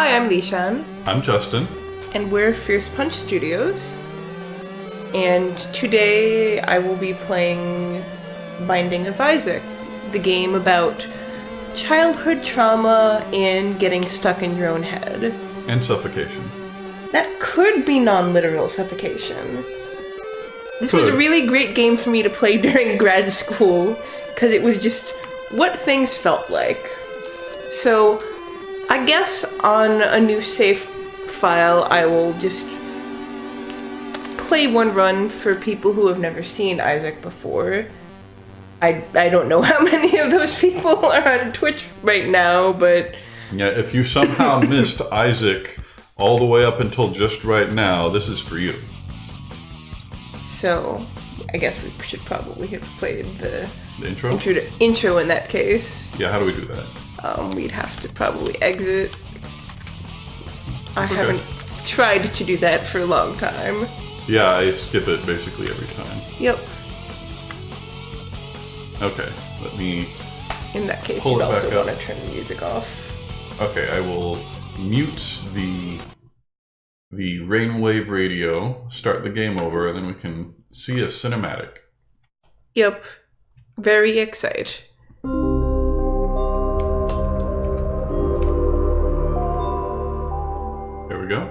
Hi, I'm Lishan, I'm Justin. and we're Fierce Punch Studios. And today I will be playing Binding of Isaac, the game about childhood trauma and getting stuck in your own head. And suffocation. That could be non-literal suffocation. This was a really great game for me to play during grad school, because it was just what things felt like. So, I guess on a new save file, I will just play one run for people who have never seen Isaac before. I don't know how many of those people are on Twitch right now, but... Yeah, if you somehow missed Isaac all the way up until just right now, this is for you. So, I guess we should probably have played the intro? Intro in that case. Yeah, how do we do that? We'd have to probably exit. I okay. haven't tried to do that for a long time. Yeah, I skip it basically every time. Yep. Okay, let me... In that case, pull you'd it back also up. want to turn the music off. Okay, I will mute the Rainwave radio, start the game over, and then we can see a cinematic. Yep. Very excited. There we go.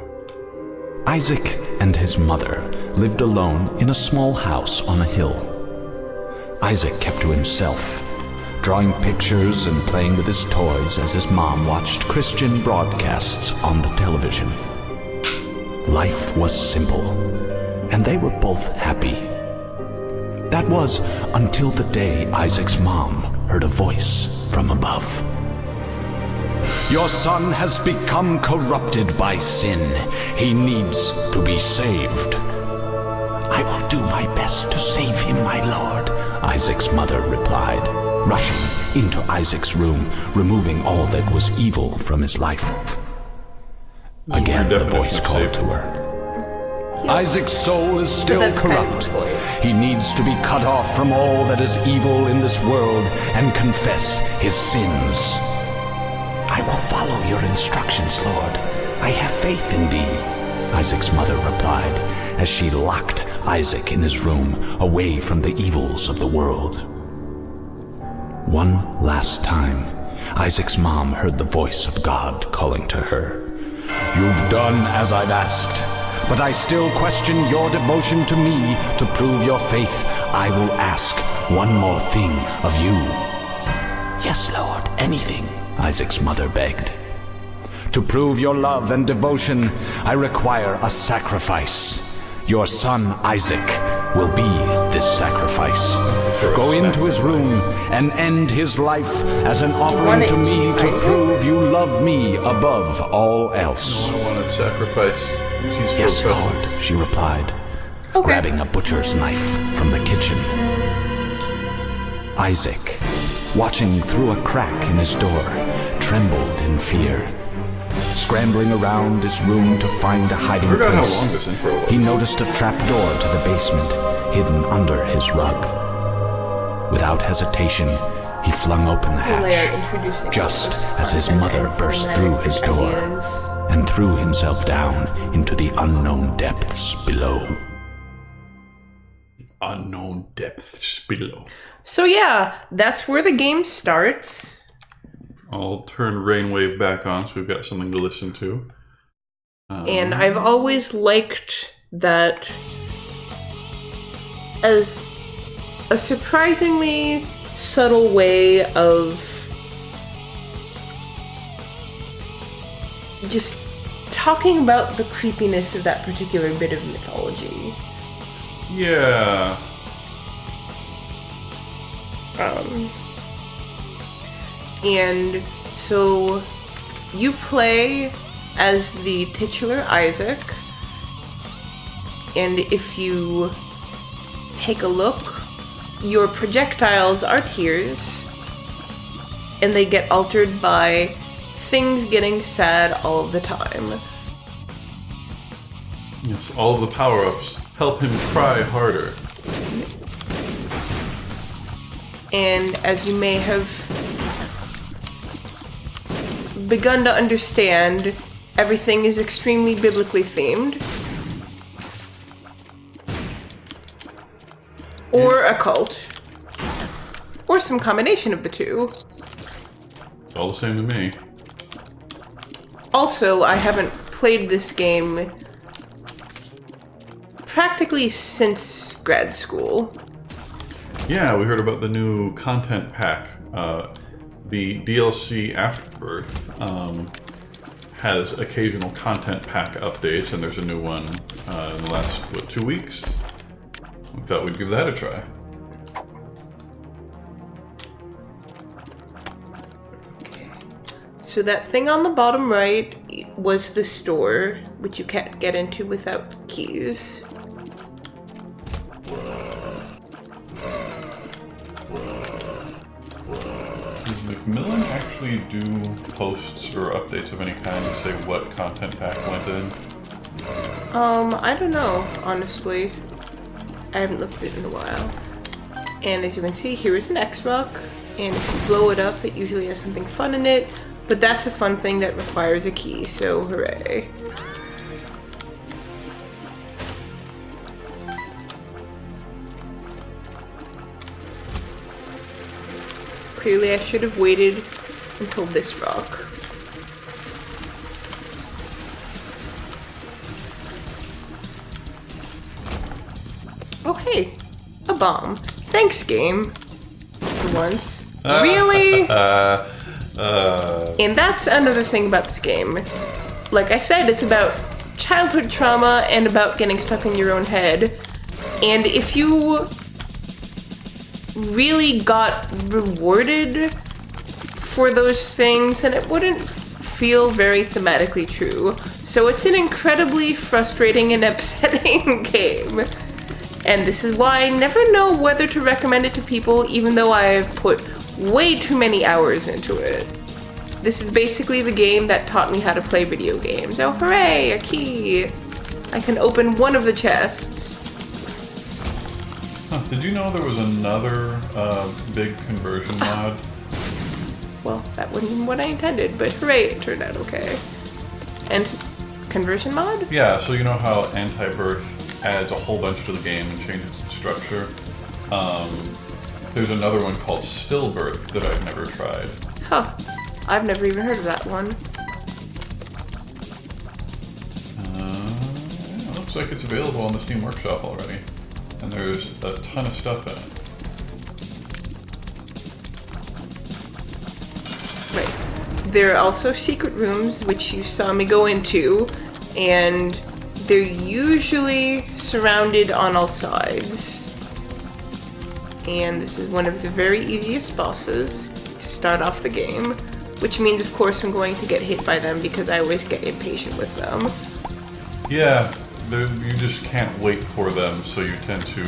Isaac and his mother lived alone in a small house on a hill. Isaac kept to himself, drawing pictures and playing with his toys as his mom watched Christian broadcasts on the television. Life was simple, and they were both happy. That was until the day Isaac's mom heard a voice from above. "Your son has become corrupted by sin. He needs to be saved." "I will do my best to save him, my lord," Isaac's mother replied, rushing into Isaac's room, removing all that was evil from his life. Again, the voice called to her. "Isaac's soul is still corrupt. He needs to be cut off from all that is evil in this world and confess his sins." "I will follow your instructions, Lord. I have faith in thee," Isaac's mother replied, as she locked Isaac in his room, away from the evils of the world. One last time, Isaac's mom heard the voice of God calling to her. "You've done as I've asked, but I still question your devotion to me. To prove your faith, I will ask one more thing of you." "Yes, Lord, anything," Isaac's mother begged. "To prove your love and devotion, I require a sacrifice. Your son Isaac will be this sacrifice. Go into his room and end his life as an offering to me to prove you love me above all else." No one wanted sacrifice. "Yes, Lord," she replied, grabbing a butcher's knife from the kitchen. Isaac, watching through a crack in his door, trembled in fear. Scrambling around his room to find a hiding place, I forgot how long this intro was. he noticed a trapdoor to the basement hidden under his rug. Without hesitation, he flung open the hatch, just as his mother burst through his door and threw himself down into the unknown depths below. Unknown depths below. So yeah, that's where the game starts. I'll turn Rainwave back on so we've got something to listen to. And I've always liked that as a surprisingly subtle way of just talking about the creepiness of that particular bit of mythology. Yeah. And so you play as the titular Isaac, and if you take a look, your projectiles are tears, and they get altered by things getting sad all of the time. Yes, all of the power-ups help him cry harder. And as you may have begun to understand, Everything is extremely biblically themed. Or occult. Or some combination of the two. It's all the same to me. Also, I haven't played this game practically since grad school. Yeah, we heard about the new content pack. The DLC Afterbirth has occasional content pack updates, and there's a new one in the last, 2 weeks? We thought we'd give that a try. So that thing on the bottom right was the store, which you can't get into without keys. Does Macmillan actually do posts or updates of any kind to say what content pack went in? I don't know, honestly. I haven't looked at it in a while. And as you can see, here is an X-Rock, and if you blow it up, it usually has something fun in it, but that's a fun thing that requires a key, so hooray. Clearly I should have waited until this rock. Oh hey, a bomb. Thanks, game. For once. Really? And that's another thing about this game. Like I said, it's about childhood trauma and about getting stuck in your own head. And if you really got rewarded for those things, then it wouldn't feel very thematically true. So it's an incredibly frustrating and upsetting game. And this is why I never know whether to recommend it to people, even though I have put way too many hours into it. This is basically the game that taught me how to play video games. Oh hooray, a key! I can open one of the chests. Huh, did you know there was another big conversion mod? Well, that wasn't even what I intended, but hooray, it turned out okay. And conversion mod? Yeah, so you know how Anti-Birth adds a whole bunch to the game and changes its structure? There's another one called Stillbirth that I've never tried. Huh. I've never even heard of that one. It looks like it's available on the Steam Workshop already. And there's a ton of stuff in it. Right. There are also secret rooms, which you saw me go into, and they're usually surrounded on all sides. And this is one of the very easiest bosses to start off the game, which means, of course, I'm going to get hit by them because I always get impatient with them. Yeah, you just can't wait for them, so you tend to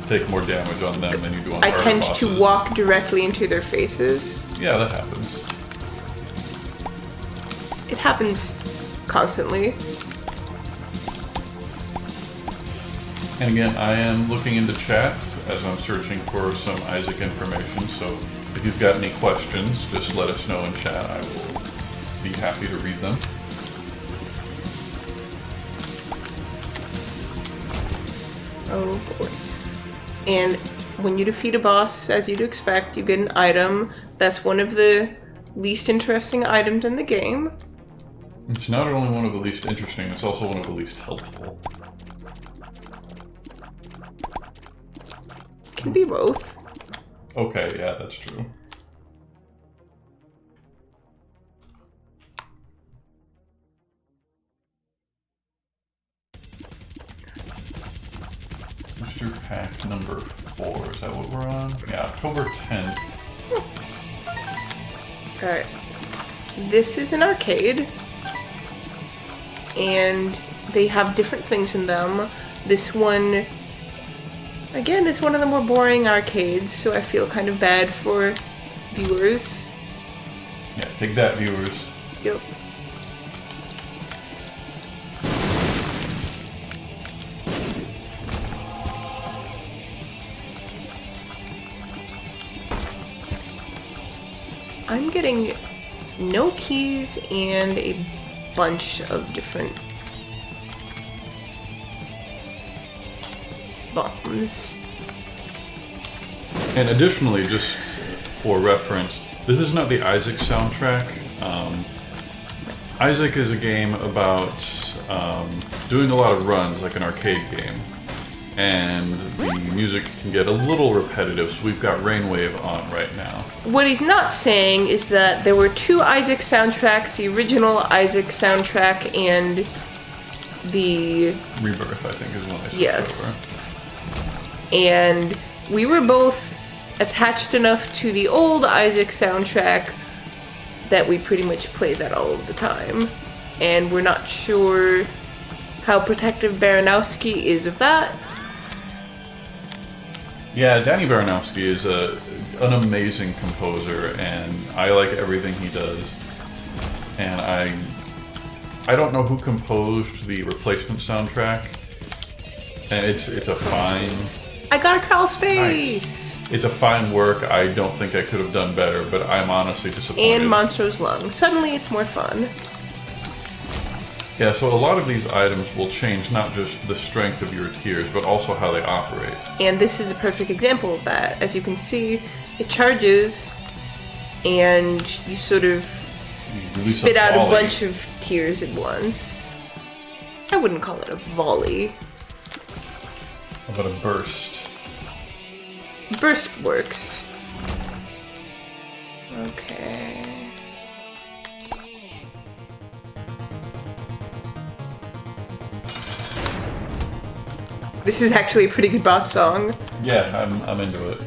take more damage on them than you do on I harder tend bosses. to walk directly into their faces. Yeah, that happens. It happens constantly. And again, I am looking into chat as I'm searching for some Isaac information, so if you've got any questions, just let us know in chat. I will be happy to read them. Oh boy. And when you defeat a boss, as you'd expect, you get an item. That's one of the least interesting items in the game. It's not only one of the least interesting, it's also one of the least helpful. Can be both. Okay, yeah, that's true. Booster pack number 4, is that what we're on? Yeah, October 10th. Alright. This is an arcade. And they have different things in them. This one, again, is one of the more boring arcades, so I feel kind of bad for viewers. Yeah, take that, viewers. Yep. I'm getting no keys and a bunch of different bombs. And additionally, just for reference, this is not the Isaac soundtrack. Isaac is a game about doing a lot of runs, like an arcade game. And the music can get a little repetitive, so we've got Rainwave on right now. What he's not saying is that there were two Isaac soundtracks, the original Isaac soundtrack and the... Rebirth, I think, is one I switched Yes. over. And we were both attached enough to the old Isaac soundtrack that we pretty much play that all of the time. And we're not sure how protective Baranowski is of that. Yeah, Danny Baranowski is an amazing composer, and I like everything he does. And I don't know who composed the replacement soundtrack, and it's a fine... I got a crawl space! Nice. It's a fine work. I don't think I could have done better, but I'm honestly disappointed. And Monstro's Lung. Suddenly it's more fun. Yeah, so a lot of these items will change not just the strength of your tiers, but also how they operate. And this is a perfect example of that. As you can see, it charges, and you sort of You release spit out a volley. bunch of tiers at once. I wouldn't call it a volley. How about a burst? Burst works. Okay. This is actually a pretty good boss song. Yeah, I'm into it.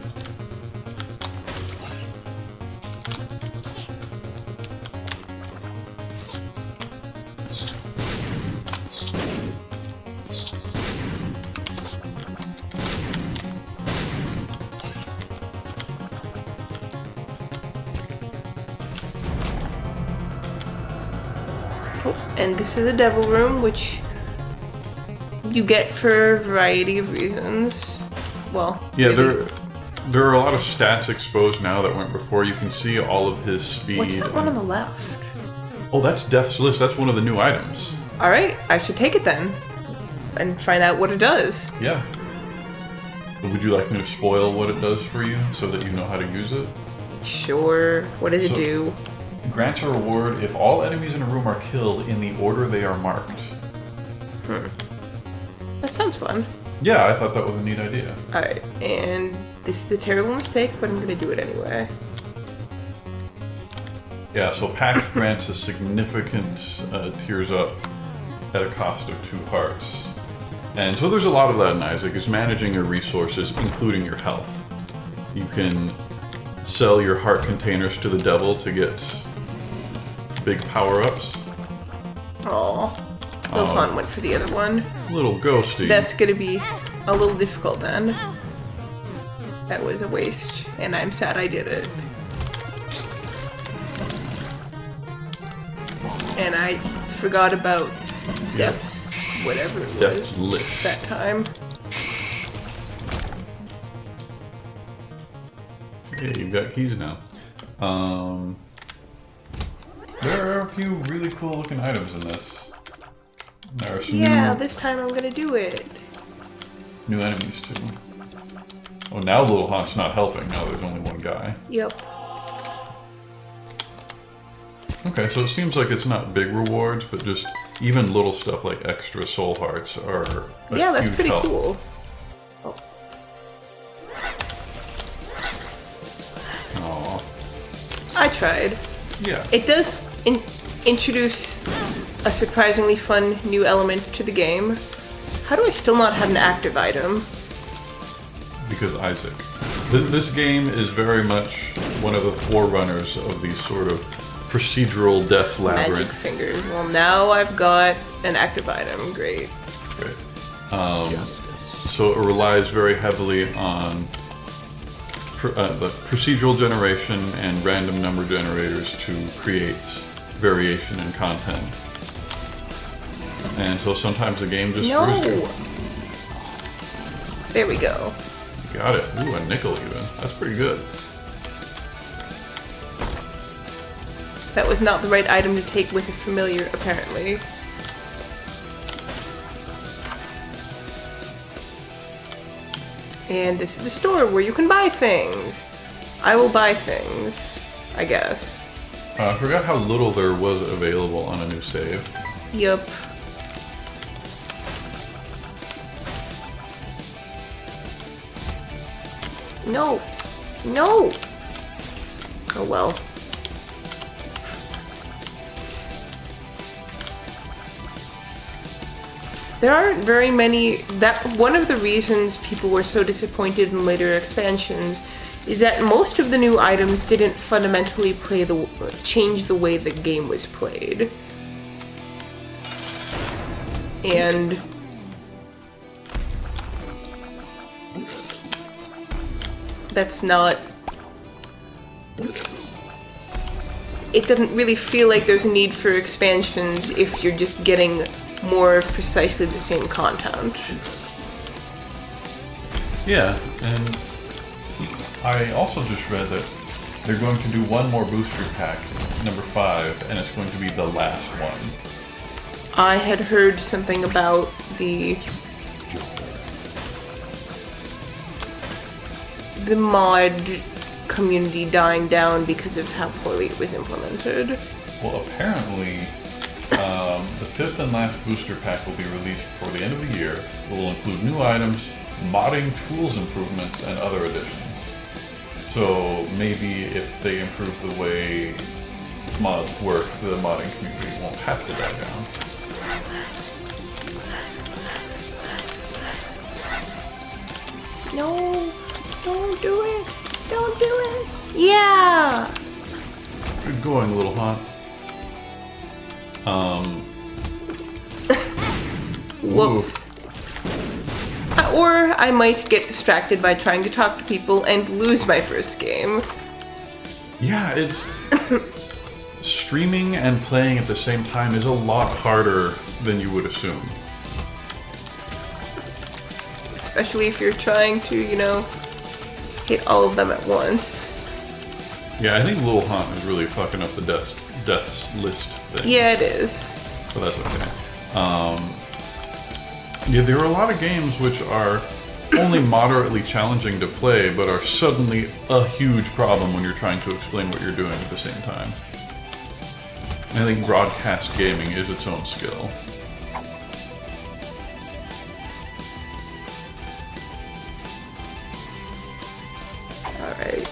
Oh, and this is the Devil Room, which you get for a variety of reasons. Well, Yeah, really. there are a lot of stats exposed now that weren't before. You can see all of his speed. What's that one on and- the left? Oh, that's Death's List. That's one of the new items. Alright, I should take it then. And find out what it does. Yeah. Would you like me to spoil what it does for you so that you know how to use it? Sure. What does it So- do? Grants a reward if all enemies in a room are killed in the order they are marked. That sounds fun. Yeah, I thought that was a neat idea. Alright, and this is a terrible mistake, but I'm gonna do it anyway. Yeah, so Pact grants a significant tears up at a cost of 2 hearts. And so there's a lot of that in Isaac, is managing your resources, including your health. You can sell your heart containers to the devil to get big power-ups. Aw. Lilpon went for the other one. Little ghosty. That's gonna be a little difficult then. That was a waste, and I'm sad I did it. And I forgot about Death's whatever it was Death's List. that time. Yeah, you've got keys now. There are a few really cool looking items in this. There are some Yeah, this time I'm gonna do it. new enemies too. Oh, now Little Haunt's not helping. Now there's only one guy. Yep. Okay, so it seems like it's not big rewards, but just even little stuff like extra soul hearts are a Yeah, that's huge pretty help. cool. Oh. Aw. I tried. Yeah. It does introduce a surprisingly fun new element to the game. How do I still not have an active item? Because Isaac. This game is very much one of the forerunners of these sort of procedural death Magic labyrinth. fingers. Well, now I've got an active item. Great. Great. So it relies very heavily on the procedural generation and random number generators to create variation in content. And so sometimes the game just No! screws you. There we go. Got it. Ooh, a nickel even. That's pretty good. That was not the right item to take with a familiar, apparently. And this is the store where you can buy things. I will buy things, I guess. I forgot how little there was available on a new save. Yup. No. No! Oh well. There aren't very many. That one of the reasons people were so disappointed in later expansions is that most of the new items didn't fundamentally change the way the game was played. And that's not... It doesn't really feel like there's a need for expansions if you're just getting more of precisely the same content. Yeah, and I also just read that they're going to do one more booster pack, number 5, and it's going to be the last one. I had heard something about the mod community dying down because of how poorly it was implemented. Well, apparently, the 5th and last booster pack will be released before the end of the year. It will include new items, modding, tools improvements, and other additions. So maybe if they improve the way mods work, the modding community won't have to die down. No, don't do it. Don't do it. Yeah. Good going, little haunt. Whoops. Or I might get distracted by trying to talk to people and lose my first game. Yeah, it's... streaming and playing at the same time is a lot harder than you would assume. Especially if you're trying to, you know, hit all of them at once. Yeah, I think Little Hunt is really fucking up the deaths list thing. Yeah, it is. But that's okay. Yeah, there are a lot of games which are only moderately challenging to play, but are suddenly a huge problem when you're trying to explain what you're doing at the same time. And I think broadcast gaming is its own skill. Alright.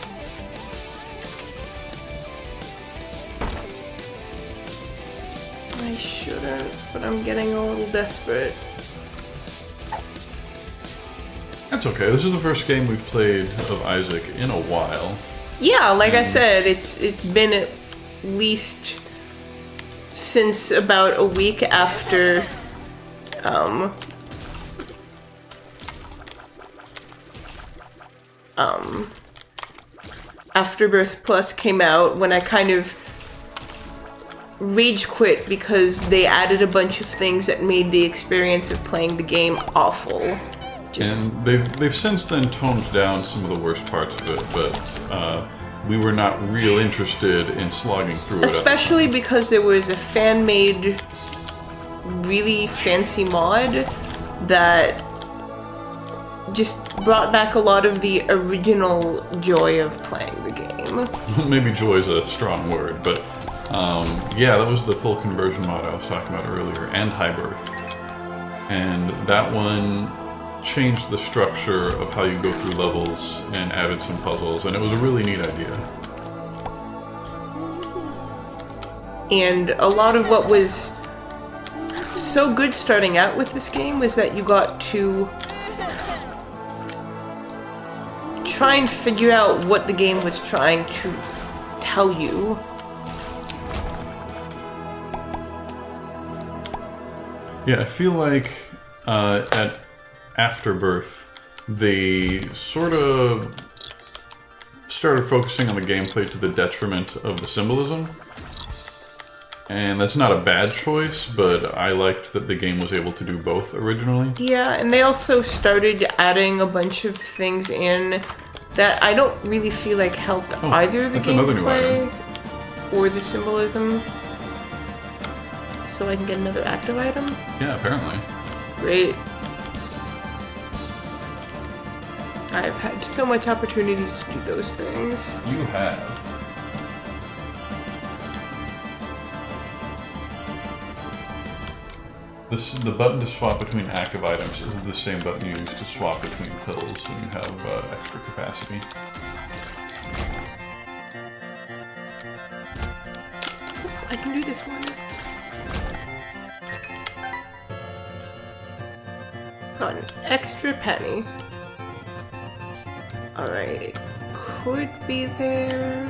I shouldn't, but I'm getting a little desperate. That's okay. This is the first game we've played of Isaac in a while. Yeah, like I said, it's been at least since about a week after Afterbirth Plus came out, when I kind of rage quit because they added a bunch of things that made the experience of playing the game awful. And they've since then toned down some of the worst parts of it, but we were not real interested in slogging through it. Especially because there was a fan-made, really fancy mod that just brought back a lot of the original joy of playing the game. Maybe joy is a strong word, but yeah, that was the full conversion mod I was talking about earlier, and High Birth. And that one changed the structure of how you go through levels and added some puzzles, and it was a really neat idea. And a lot of what was so good starting out with this game was that you got to try and figure out what the game was trying to tell you. Yeah, I feel like at Afterbirth, they sort of started focusing on the gameplay to the detriment of the symbolism. And that's not a bad choice, but I liked that the game was able to do both originally. Yeah, and they also started adding a bunch of things in that I don't really feel like helped either the that's another new gameplay. item. or the symbolism so I can get another active item? Yeah, apparently. Great. I've had so much opportunity to do those things. You have. The button to swap between active items is the same button you use to swap between pills when you have extra capacity. I can do this one. Got an extra penny. Alright, it could be there.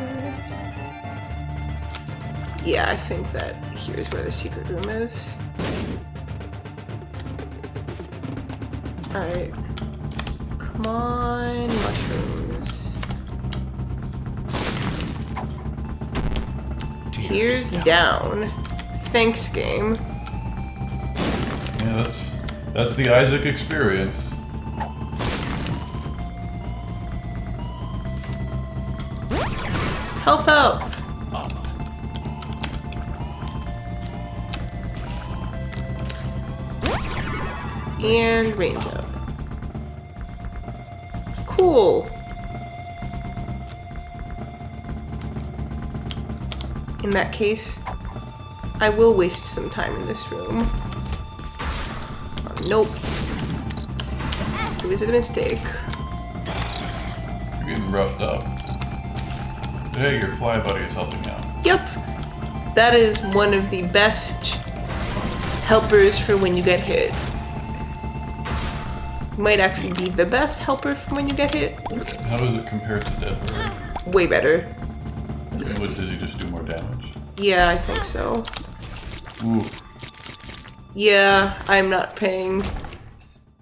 Yeah, I think that here's where the secret room is. Alright. Come on, mushrooms. Tears down. Thanks, game. Yeah, that's the Isaac experience. Health up! And range up. Cool. In that case, I will waste some time in this room. Oh, nope. It was a mistake. You're getting roughed up. But hey, your fly buddy is helping out. Yep. That is one of the best helpers for when you get hit. Might actually be the best helper from when you get hit. How does it compare to Deathbird? Way better. What, does he just do more damage? Yeah, I think so. Ooh. Yeah, I'm not paying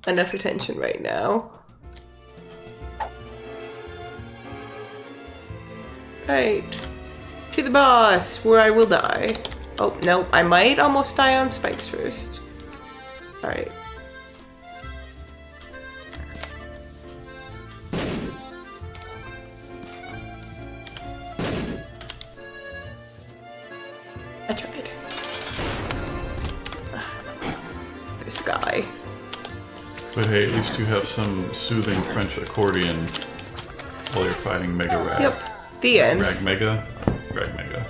enough attention right now. Right. To the boss, where I will die. Oh, no, I might almost die on spikes first. Alright. I tried. This guy. But hey, at least you have some soothing French accordion while you're fighting Mega Rag. Yep. The end. Rag Mega? Rag Mega.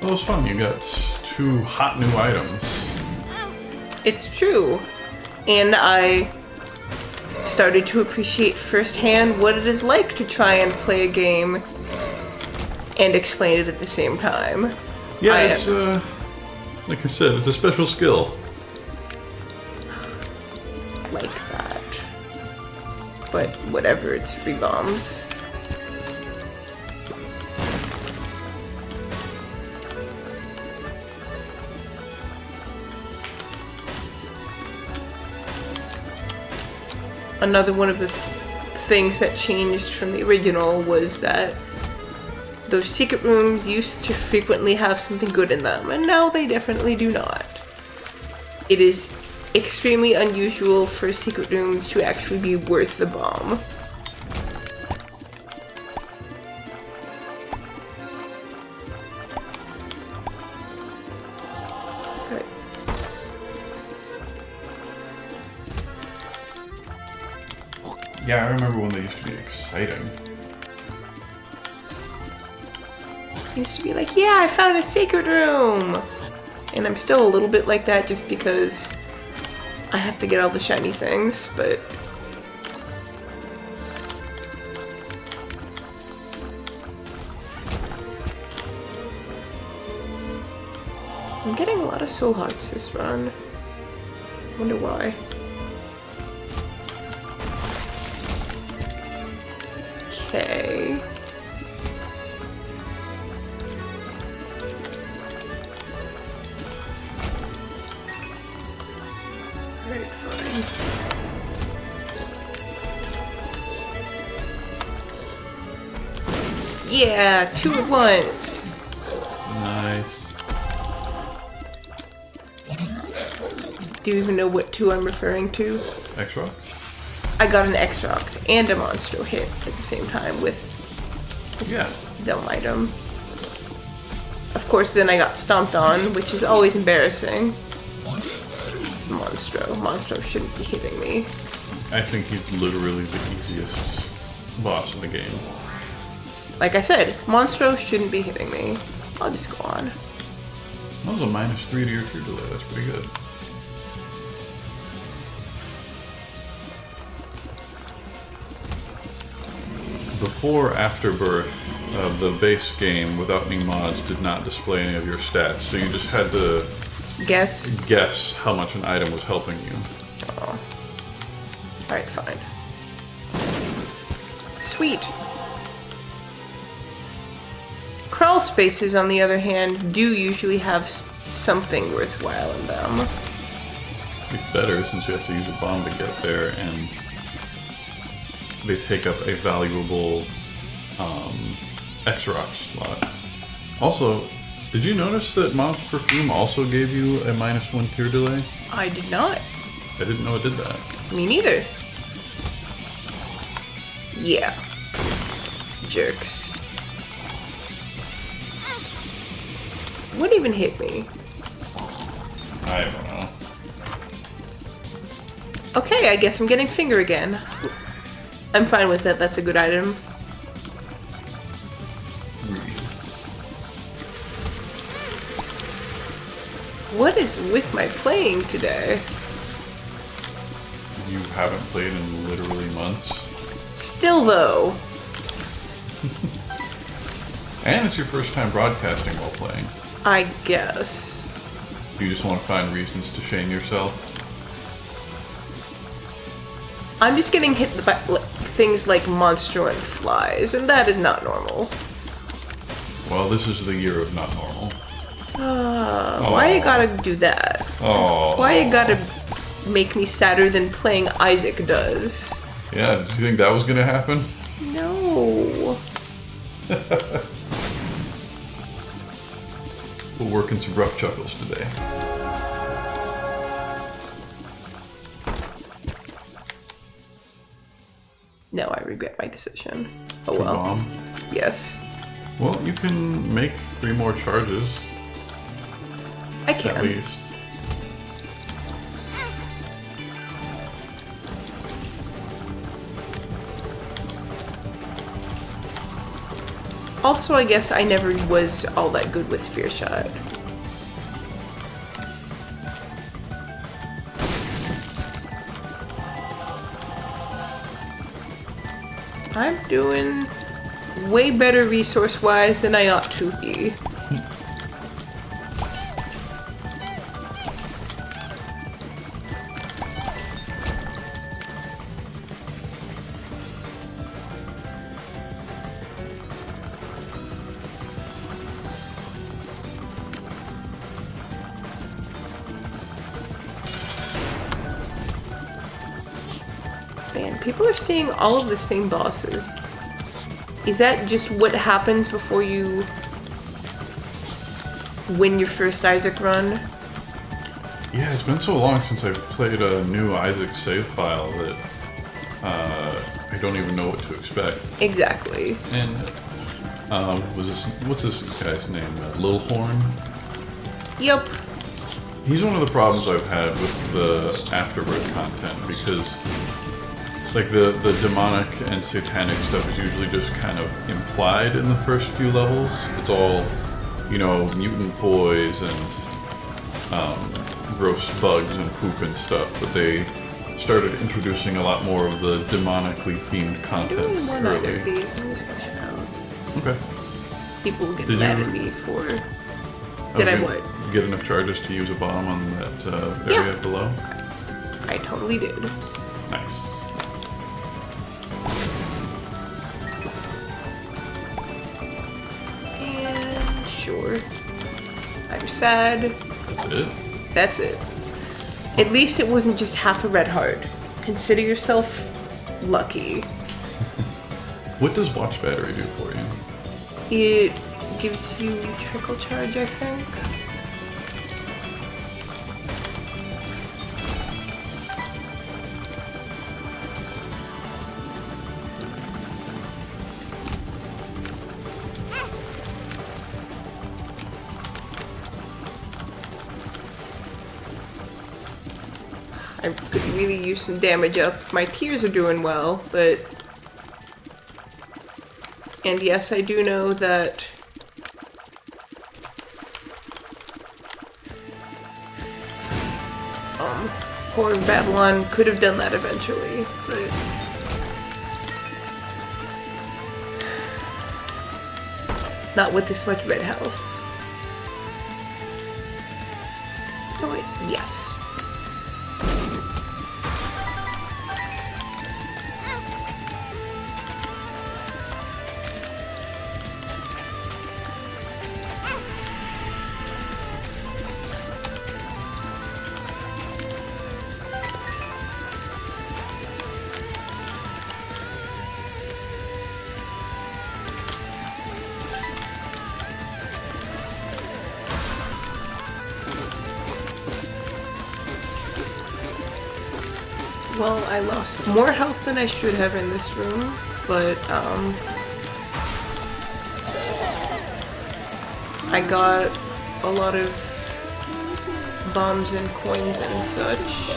Well, it was fun. You got 2 hot new items. It's true. And I started to appreciate firsthand what it is like to try and play a game and explain it at the same time. Yeah, it's, like I said, it's a special skill. Like that. But whatever, it's free bombs. Another one of the things that changed from the original was that those secret rooms used to frequently have something good in them, and now they definitely do not. It is extremely unusual for secret rooms to actually be worth the bomb. Okay. Yeah, I remember when they used to be exciting. Used to be like, yeah, I found a secret room! And I'm still a little bit like that just because I have to get all the shiny things, but... I'm getting a lot of soul hearts this run. Wonder why. Okay. Right, fine. Yeah, 2 at once. Nice. Do you even know what 2 I'm referring to? X-Rock? I got an X-Rocks and a Monstro hit at the same time with this dumb item. Of course, then I got stomped on, which is always embarrassing. It's Monstro. Monstro shouldn't be hitting me. I think he's literally the easiest boss in the game. Like I said, Monstro shouldn't be hitting me. I'll just go on. That was a -3 to your tier delay. That's pretty good. Before Afterbirth, the base game without any mods did not display any of your stats, so you just had to guess how much an item was helping you. Oh. Alright, fine. Sweet. Crawl spaces, on the other hand, do usually have something worthwhile in them. It's better since you have to use a bomb to get there, and they take up a valuable X-Rock slot. Also, did you notice that Mom's Perfume also gave you a -1 tier delay? I did not. I didn't know it did that. Me neither. Yeah. Jerks. What even hit me? I don't know. Okay, I guess I'm getting finger again. I'm fine with it, that's a good item. What is with my playing today? You haven't played in literally months. Still though. And it's your first time broadcasting while playing. I guess. You just want to find reasons to shame yourself? I'm just getting hit by things like Monstro and flies, and that is not normal. Well, this is the year of not normal. Why you gotta do that? Oh. Why you gotta make me sadder than playing Isaac does? Yeah, did you think that was gonna happen? No. We'll work in some rough chuckles today. No, I regret my decision. Oh To well. bomb? Yes. Well, you can make 3 more charges, I at can. least. Also, I guess I never was all that good with Fear Shot. I'm doing way better resource-wise than I ought to be. Man, people are seeing all of the same bosses. Is that just what happens before you win your first Isaac run? Yeah, it's been so long since I've played a new Isaac save file that I don't even know what to expect. Exactly. And what's this guy's name? Little Horn? Yep. He's one of the problems I've had with the Afterbirth content, because like the demonic and satanic stuff is usually just kind of implied in the first few levels. It's all, you know, mutant boys and gross bugs and poop and stuff, but they started introducing a lot more of the demonically themed content Doing more neither early. of these. I'm just gonna head out. Okay. People will get Did mad you- at me for. Did I Okay. what? Get enough charges to use a bomb on that area Yeah. below? I totally did. Nice. And sure. I'm sad. That's it? That's it. At least it wasn't just half a red heart. Consider yourself lucky. What does Watch Battery do for you? It gives you trickle charge, I think. I could really use some damage up. My tears are doing well, but... And yes, I do know that... Whore of Babylon could have done that eventually, but... Not with this much red health. Oh wait, yes. Well, I lost more health than I should have in this room, but, I got a lot of bombs and coins and such.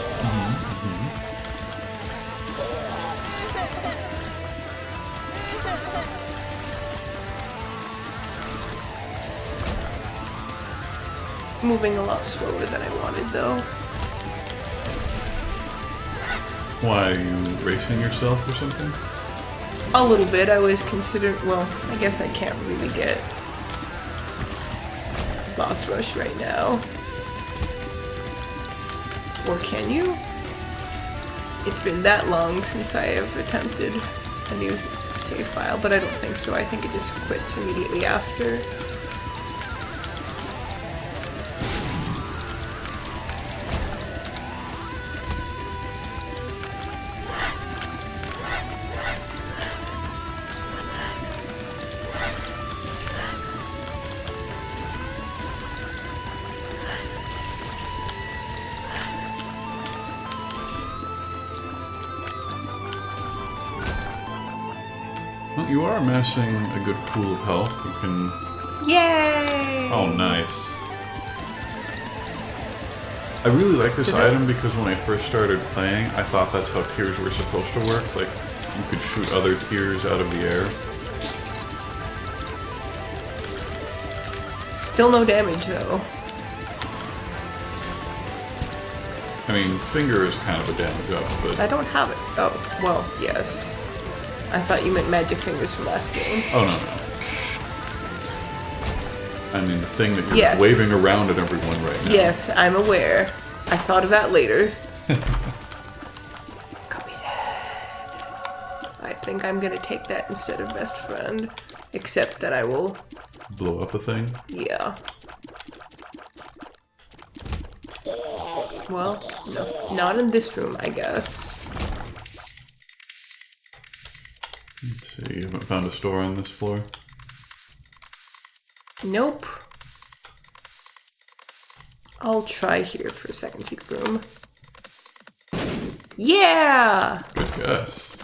Moving a lot slower than I wanted, though. Why, are you racing yourself or something? A little bit. I was considering... Well, I guess I can't really get boss rush right now. Or can you? It's been that long since I have attempted a new save file, but I don't think so. I think it just quits immediately after. Well, you are amassing a good pool of health. You can... Yay! Oh, nice. I really like this item because when I first started playing, I thought that's how tiers were supposed to work. Like, you could shoot other tiers out of the air. Still no damage, though. I mean, finger is kind of a damage up, but... I don't have it. Oh, well, yes. I thought you meant magic fingers from last game. Oh, no. I mean, the thing that you're Yes. waving around at everyone right now. Yes, I'm aware. I thought of that later. Copy's head. I think I'm gonna take that instead of best friend. Except that I will... Blow up a thing? Yeah. Well, no. Not in this room, I guess. Let's see, you haven't found a store on this floor? Nope. I'll try here for a second secret room. Yeah! Good guess.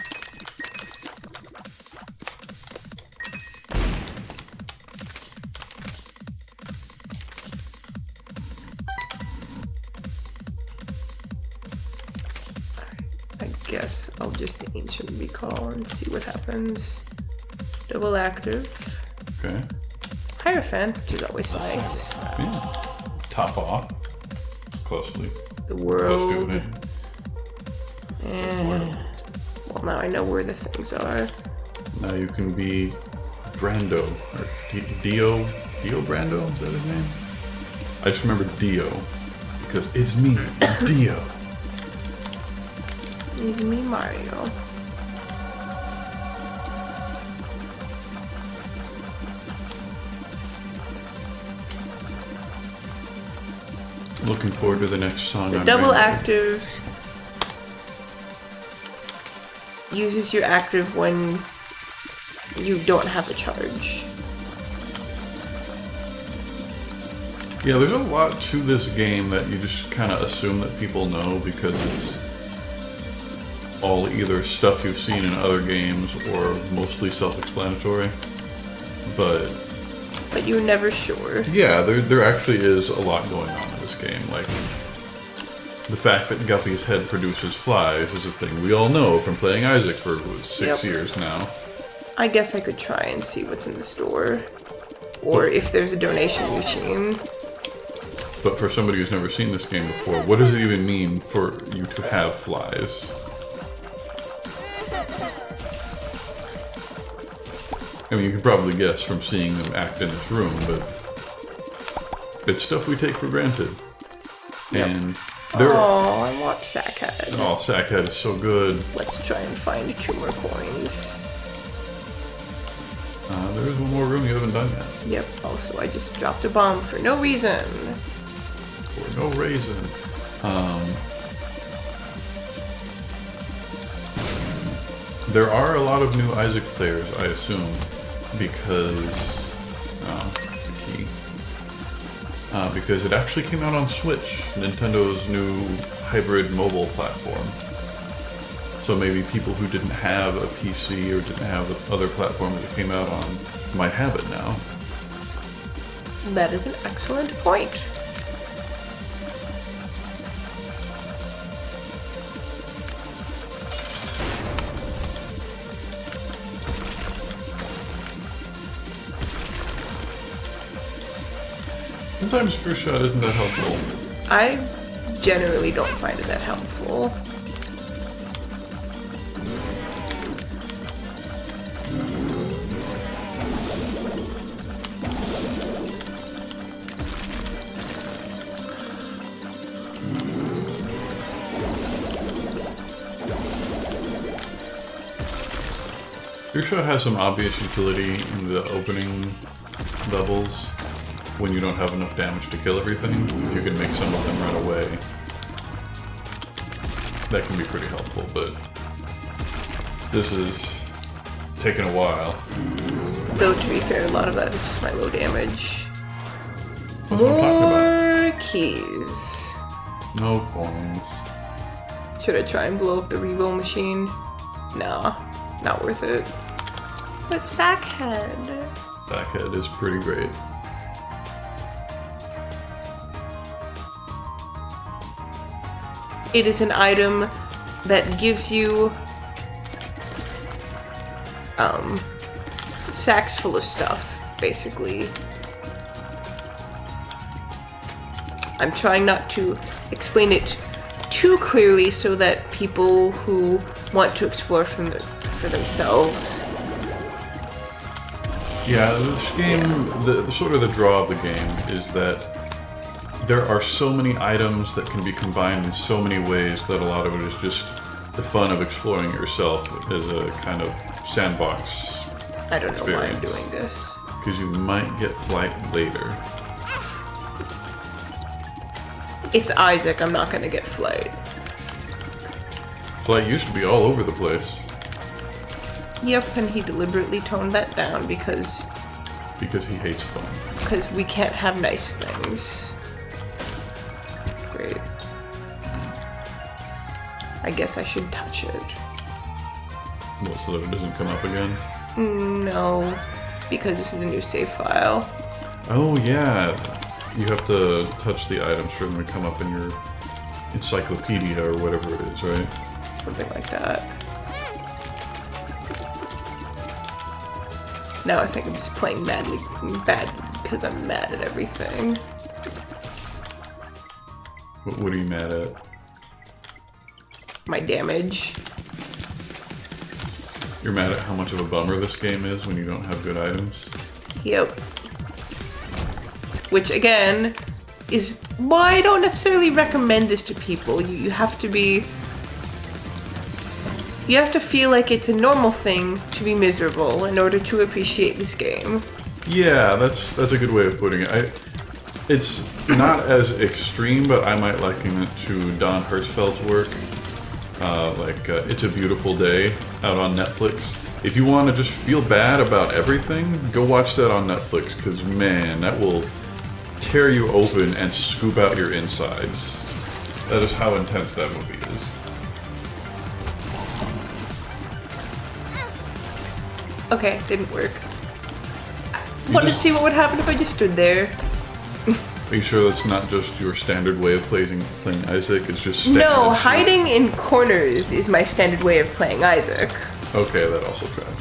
I guess I'll just ancient recall and see what happens. Double active. Okay. Hierophant, which is always nice. Yeah. Top off. Closely. The Close world. to it. Well, now I know where the things are. Now you can be Brando. Or Dio. Dio Brando? Is that his name? I just remember Dio. Because it's me, Dio. It's me, Mario. Looking forward to the next song. The I'm double writing. active uses your active when you don't have a charge. Yeah, there's a lot to this game that you just kind of assume that people know because it's all either stuff you've seen in other games or mostly self-explanatory. But you're never sure. yeah, there actually is a lot going on in this game. Like, the fact that Guppy's head produces flies is a thing we all know from playing Isaac for 6 years now. I guess I could try and see what's in the store. Or if there's a donation machine. But for somebody who's never seen this game before, what does it even mean for you to have flies? I mean, you can probably guess from seeing them act in this room, but it's stuff we take for granted. Yep. And oh, I want Sackhead. Oh, Sackhead is so good. Let's try and find 2 more coins. There is one more room you haven't done yet. Yep, also I just dropped a bomb for no reason. For no reason. There are a lot of new Isaac players, I assume, because... Oh, the key. Because it actually came out on Switch, Nintendo's new hybrid mobile platform. So maybe people who didn't have a PC or didn't have the other platform that it came out on might have it now. That is an excellent point. Sometimes first shot isn't that helpful. I generally don't find it that helpful. Your shot has some obvious utility in the opening levels when you don't have enough damage to kill everything. If you can make some of them run away, that can be pretty helpful, but this is taking a while. Though, to be fair, a lot of that is just my low damage. That's what I'm talking about. More keys. No coins. Should I try and blow up the reroll machine? Nah, not worth it. But Sackhead. Sackhead is pretty great. It is an item that gives you sacks full of stuff, basically. I'm trying not to explain it too clearly so that people who want to explore for themselves. Yeah, this game, the sort of the draw of the game is that there are so many items that can be combined in so many ways that a lot of it is just the fun of exploring yourself as a kind of sandbox. I don't know why I'm doing this. Because you might get flight later. It's Isaac, I'm not gonna get flight. Flight used to be all over the place. Yep, and he deliberately toned that down because he hates fun. Because we can't have nice things. Great. I guess I should touch it. Well, so that it doesn't come up again? No, because this is a new save file. Oh yeah, you have to touch the items for them to come up in your encyclopedia or whatever it is, right? Something like that. Now I think I'm just playing bad because I'm mad at everything. What are you mad at? My damage. You're mad at how much of a bummer this game is when you don't have good items? Yep. Which again is why I don't necessarily recommend this to people. You have to be... You have to feel like it's a normal thing to be miserable in order to appreciate this game. Yeah, that's a good way of putting it. It's not as extreme, but I might liken it to Don Hertzfeldt's work. It's a Beautiful Day out on Netflix. If you want to just feel bad about everything, go watch that on Netflix, because man, that will tear you open and scoop out your insides. That is how intense that movie is. Okay, didn't work. Wanted to see what would happen if I just stood there. Are you sure that's not just your standard way of playing Isaac? It's just stand No, and shoot? hiding in corners is my standard way of playing Isaac. Okay, that also tracks.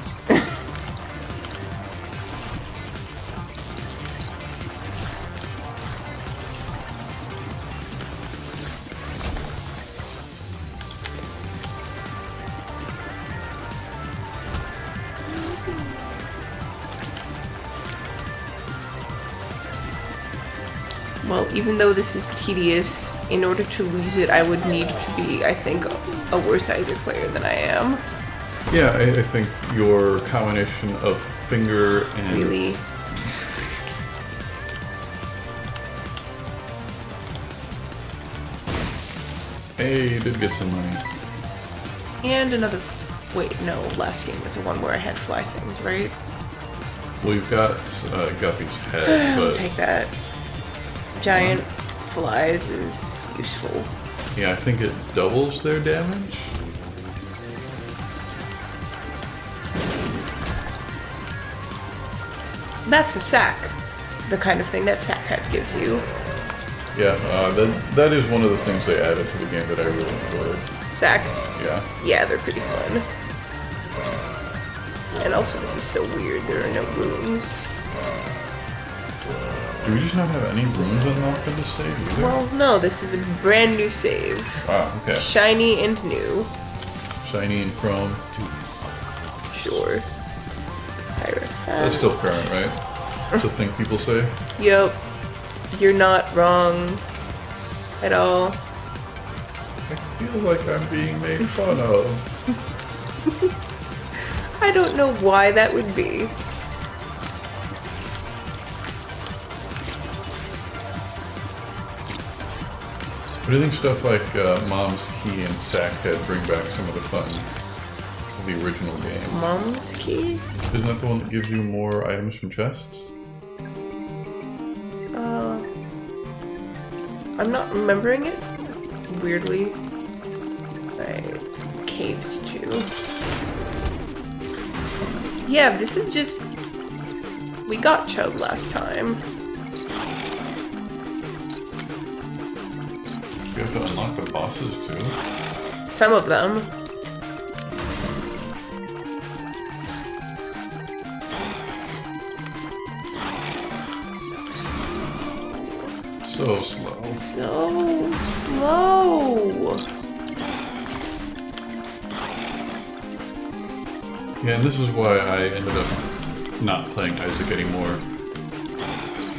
Well, even though this is tedious, in order to lose it, I would need to be, I think, a worse Isaac player than I am. Yeah, I think your combination of finger and... Really. Hey, you did get some money. And another... Wait, no, last game was the one where I had fly things, right? Well, you've got Guppy's head, I'll but... take that. Giant flies is useful. Yeah, I think it doubles their damage. That's a sack. The kind of thing that sack hat gives you. Yeah, that is one of the things they added to the game that I really enjoyed. Sacks. Yeah. Yeah, they're pretty fun. And also, this is so weird. There are no runes. Do we just not have any rooms unlocked in this save either? Well, no, this is a brand new save. Wow, okay. Shiny and new. Shiny and chrome. Sure. That's still current, right? That's the thing people say. Yep. You're not wrong. At all. I feel like I'm being made fun of. I don't know why that would be. But I think stuff like Mom's Key and Sackhead bring back some of the fun of the original game. Mom's key? Isn't that the one that gives you more items from chests? I'm not remembering it. Weirdly. Right. Caves too. Yeah, this is just... We got Chub last time. You have to unlock the bosses too. Some of them. So slow. So slow. Yeah, and this is why I ended up not playing Isaac anymore.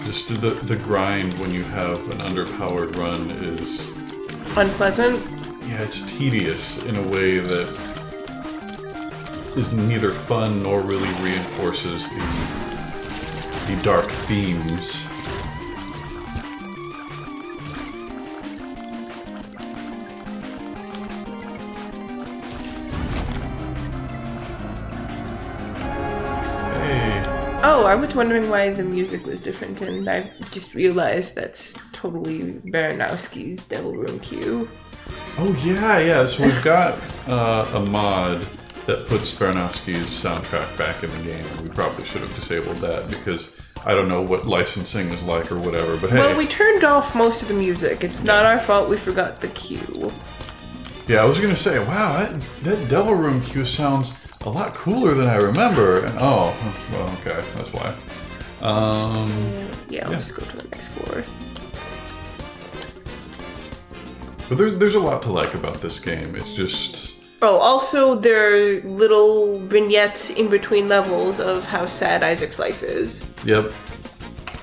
Just the grind when you have an underpowered run is... Unpleasant. Yeah, it's tedious in a way that is neither fun nor really reinforces the dark themes. Oh, I was wondering why the music was different, and I just realized that's totally Baranowski's Devil Room Q. Oh yeah. So we've got a mod that puts Baranowski's soundtrack back in the game, and we probably should have disabled that because I don't know what licensing is like or whatever. But hey, Well, we turned off most of the music. It's not our fault we forgot the cue. yeah, I was gonna say, wow, that Devil Room Q sounds a lot cooler than I remember. And oh, well, okay, that's why. Yeah, I'll just go to the next floor. But there's a lot to like about this game. It's just... Oh, also there are little vignettes in between levels of how sad Isaac's life is. Yep.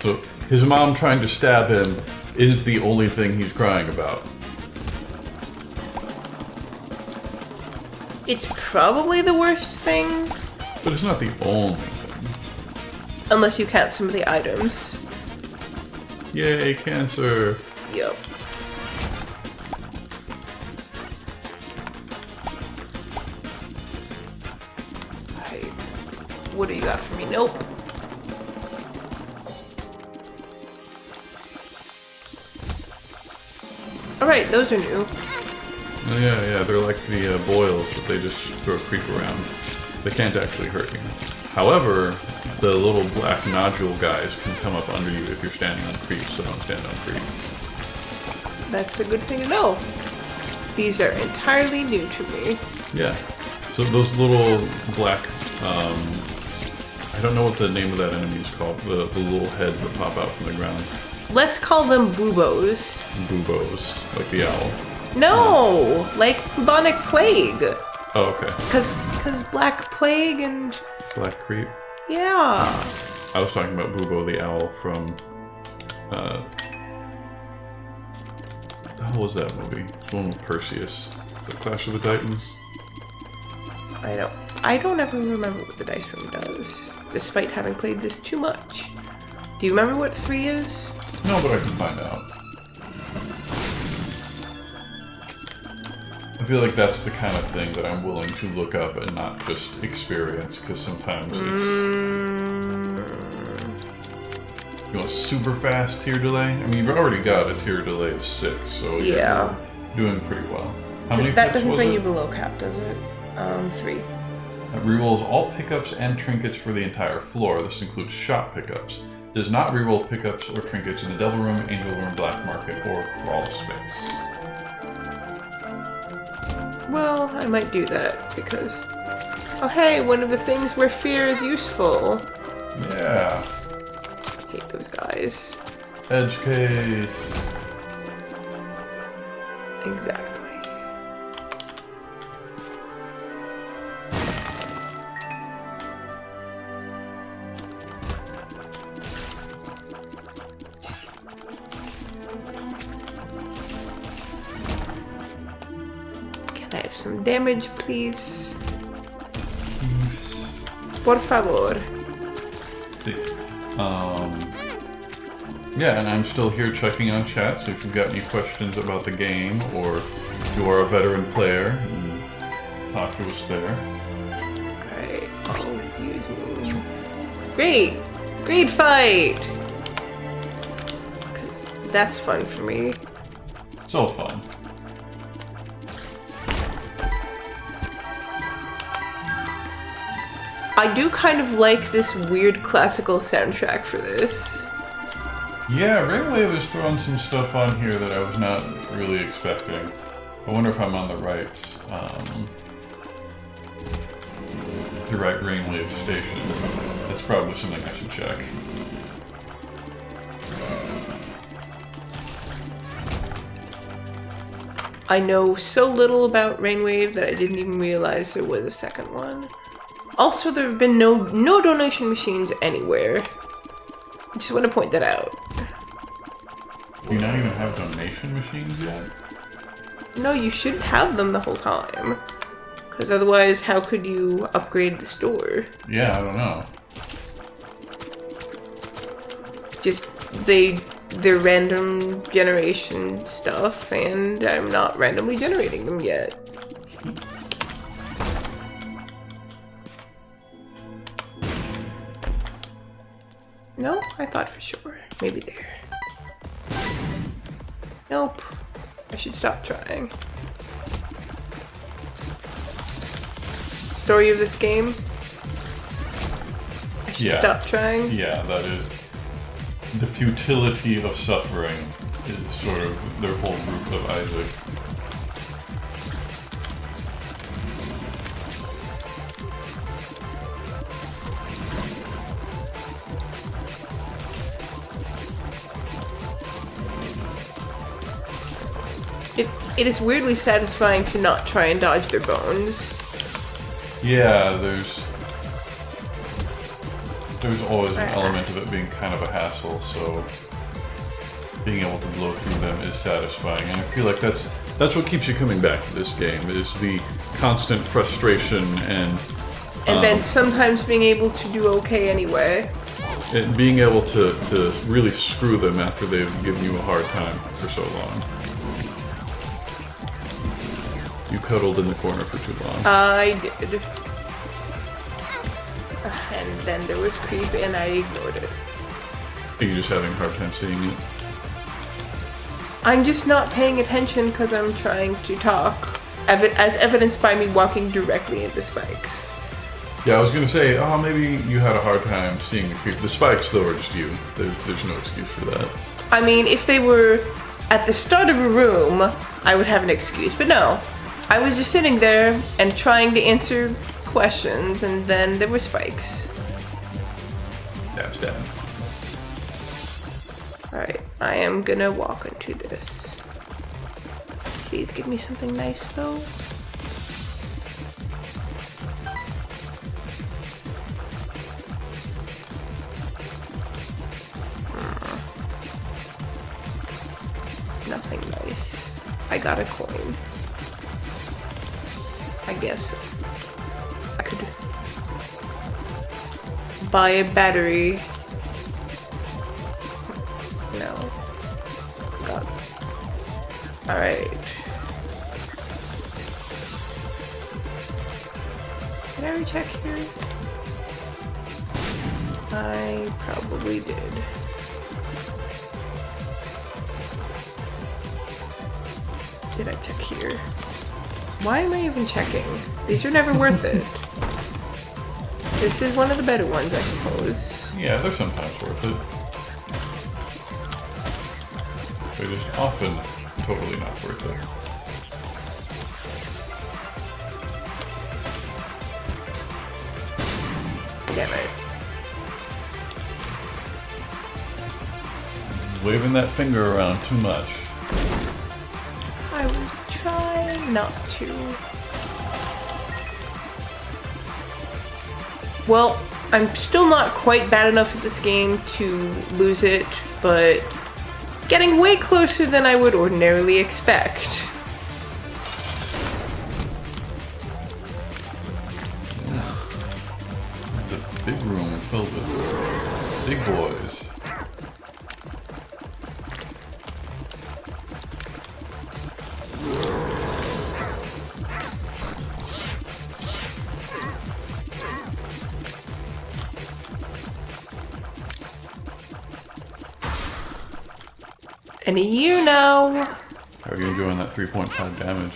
So his mom trying to stab him isn't the only thing he's crying about. It's probably the worst thing, But it's not the only thing. unless you count some of the items. Yay, cancer. Yup. Alright. What do you got for me? Nope. Alright, those are new. Oh, yeah, they're like the boils that they just throw creep around. They can't actually hurt you. However, the little black nodule guys can come up under you if you're standing on creep, so don't stand on creep. That's a good thing to know. These are entirely new to me. Yeah. So those little black, I don't know what the name of that enemy is called. The little heads that pop out from the ground. Let's call them buboes. Buboes, like the owl. No, like bubonic plague. Oh, okay. Cause black plague and Black creep. yeah. I was talking about Bubo the owl from. What the hell was that movie? It's one with Perseus. The Clash of the Titans. I don't ever remember what the dice room does, despite having played this too much. Do you remember what 3 is? No, but I can find out. I feel like that's the kind of thing that I'm willing to look up and not just experience, because sometimes it's... You want super fast tier delay? I mean, you've already got a tier delay of 6, so yeah, you're doing pretty well. How many that picks doesn't was bring it? you below cap, does it? 3. It rerolls all pickups and trinkets for the entire floor. This includes shop pickups. Does not reroll pickups or trinkets in the Devil Room, Angel Room, Black Market, or Crawl Space. Well, I might do that because... Oh hey, one of the things where fear is useful. Yeah. Hate those guys. Edge case. Exactly. Can I have some damage, please? Por favor. See. Yeah, and I'm still here checking on chat, so if you've got any questions about the game, or if you are a veteran player, talk to us there. Alright, I'll use move. Great! Great fight! Because that's fun for me. So fun. I do kind of like this weird classical soundtrack for this. Yeah, Rainwave has thrown some stuff on here that I was not really expecting. I wonder if I'm on the right Rainwave station. That's probably something I should check. I know so little about Rainwave that I didn't even realize there was a second one. Also, there have been no donation machines anywhere. I just want to point that out. Do you not even have donation machines yet? No, you shouldn't have them the whole time. Because otherwise, how could you upgrade the store? Yeah, I don't know. Just, they're random generation stuff, and I'm not randomly generating them yet. No? I thought for sure. Maybe there. Nope. I should stop trying. Story of this game? I should stop trying? Yeah, that is... The futility of suffering is sort of their whole group of Isaac. It is weirdly satisfying to not try and dodge their bones. Yeah, there's always an element of it being kind of a hassle, so being able to blow through them is satisfying, and I feel like that's what keeps you coming back to this game, is the constant frustration and then sometimes being able to do okay anyway. and being able to really screw them after they've given you a hard time for so long. You cuddled in the corner for too long. I did. And then there was creep and I ignored it. Are you just having a hard time seeing it? I'm just not paying attention because I'm trying to talk. As evidenced by me walking directly into spikes. Yeah, I was gonna say, oh, maybe you had a hard time seeing the creep. The spikes, though, are just you. There's no excuse for that. I mean, if they were at the start of a room, I would have an excuse. But no, I was just sitting there and trying to answer questions, and then there were spikes. Stab. Alright, I am gonna walk into this. Please give me something nice, though. Nothing nice. I got a coin. I guess I could buy a battery. No. God. Alright. Did I recheck here? I probably did. Did I check here? Why am I even checking? These are never worth it. This is one of the better ones, I suppose. Yeah, they're sometimes worth it. They're just often totally not worth it. Damn it. Waving that finger around too much. I was trying not to. Well, I'm still not quite bad enough at this game to lose it, but getting way closer than I would ordinarily expect. It's a big room filled with big boys. And a year now. How are you enjoying that 3.5 damage?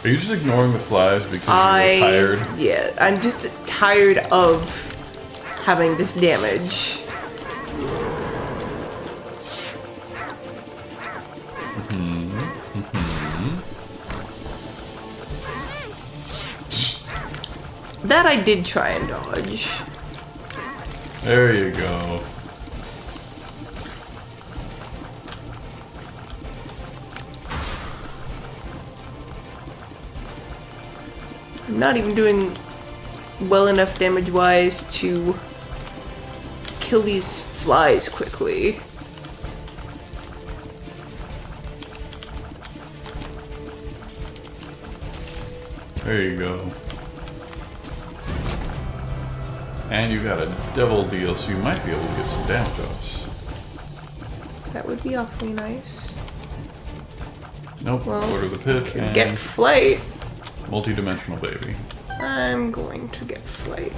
Are you just ignoring the flies because you're tired? Yeah, I'm just tired of having this damage. That I did try and dodge. There you go. I'm not even doing well enough damage-wise to kill these flies quickly. There you go. And you got a devil deal, so you might be able to get some damage ups. That would be awfully nice. Nope, Well, order the pit Could and get flight. multi-dimensional baby. I'm going to get flight.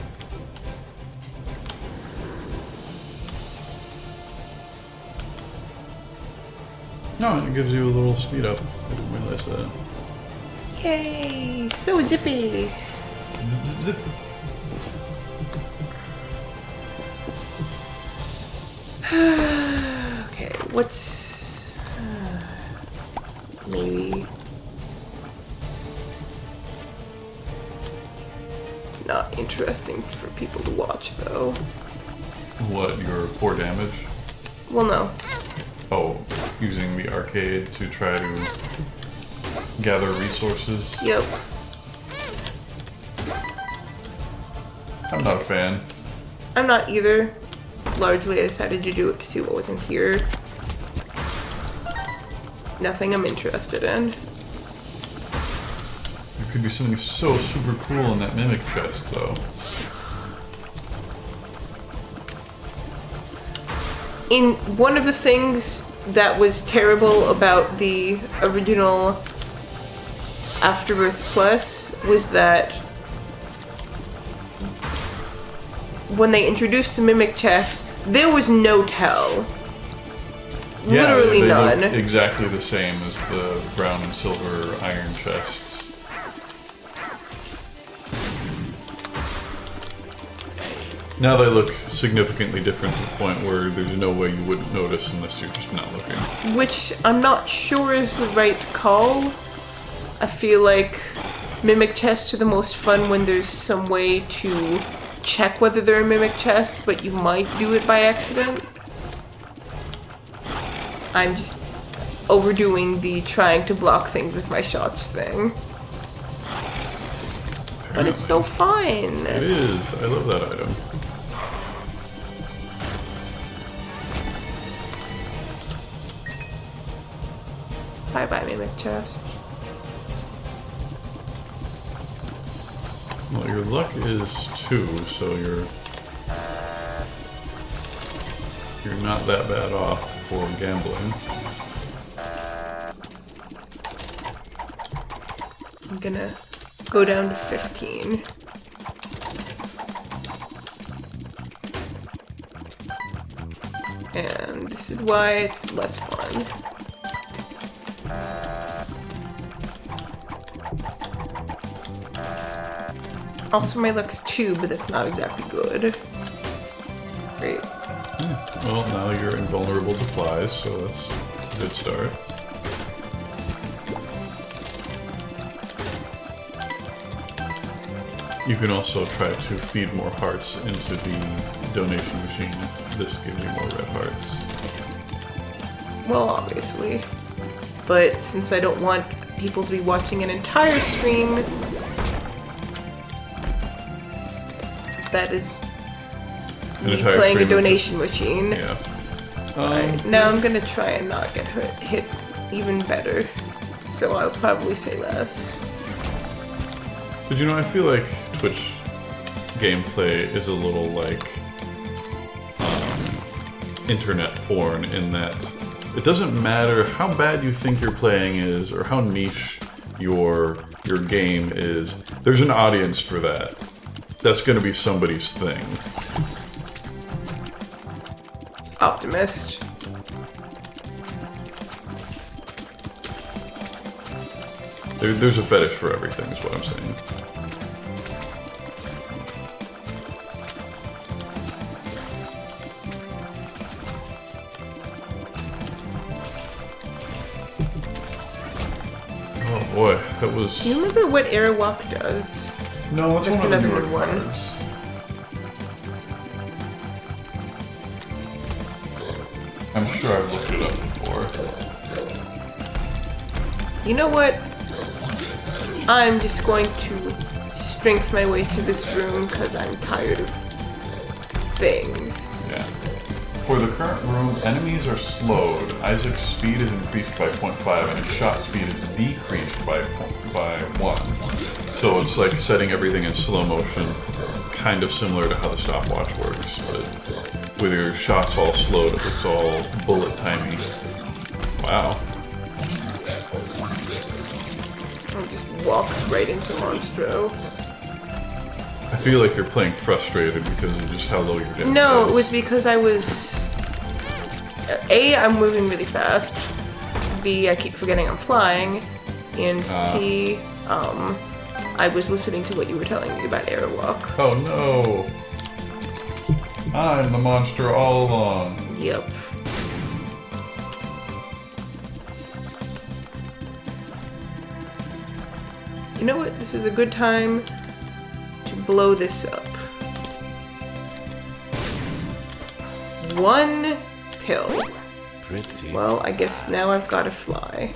No, it gives you a little speed up. I didn't realize that. Yay! So zippy! Zip, zip. Okay, what's... maybe... It's not interesting for people to watch, though. What, your poor damage? Well, no. Oh, using the arcade to try to gather resources? Yep. I'm not a fan. I'm not either. Largely, I decided to do it to see what was in here. Nothing I'm interested in. There could be something so super cool in that mimic chest, though. In one of the things that was terrible about the original Afterbirth Plus was that when they introduced the mimic chest, there was no tell. Yeah, Literally they none. look exactly the same as the brown and silver iron chests. Now they look significantly different to the point where there's no way you wouldn't notice unless you're just not looking. Which I'm not sure is the right call. I feel like mimic chests are the most fun when there's some way to check whether they're a mimic chest, but you might do it by accident. I'm just overdoing the trying to block things with my shots thing. But it's so fun! It is. I love that item. Bye-bye, mimic chest. Well, your luck is 2, so you're not that bad off for gambling. I'm gonna go down to 15. And this is why it's less fun. Also, my luck's 2, but that's not exactly good. Great. Well, now you're invulnerable to flies, so that's a good start. You can also try to feed more hearts into the donation machine. This gives you more red hearts. Well, obviously. But since I don't want people to be watching an entire stream, that is me playing a donation machine. Yeah. Alright, now I'm gonna try and not get hit even better. So I'll probably say less. Did you know, I feel like Twitch gameplay is a little like internet porn in that it doesn't matter how bad you think your playing is or how niche your game is, there's an audience for that. That's gonna be somebody's thing. Optimist. There's a fetish for everything, is what I'm saying. Oh boy, that was... Do you remember what Airwalk does? No, that's That's one of the another newer one. cards. I'm sure I've looked it up before. You know what? I'm just going to strength my way through this room because I'm tired of things. Yeah. For the current room, enemies are slowed. Isaac's speed is increased by 0.5 and his shot speed is decreased by 1. So it's like setting everything in slow motion, kind of similar to how the stopwatch works, but with your shots all slowed, it looks all bullet timey. Wow. I just walked right into Monstro. I feel like you're playing frustrated because of just how low your damage No, is. it was because I was... A, I'm moving really fast. B, I keep forgetting I'm flying. And C, I was listening to what you were telling me about Airwalk. Oh no! I'm the monster all along. Yep. You know what? This is a good time to blow this up. 1 pill. Pretty. Well, I guess now I've got to fly.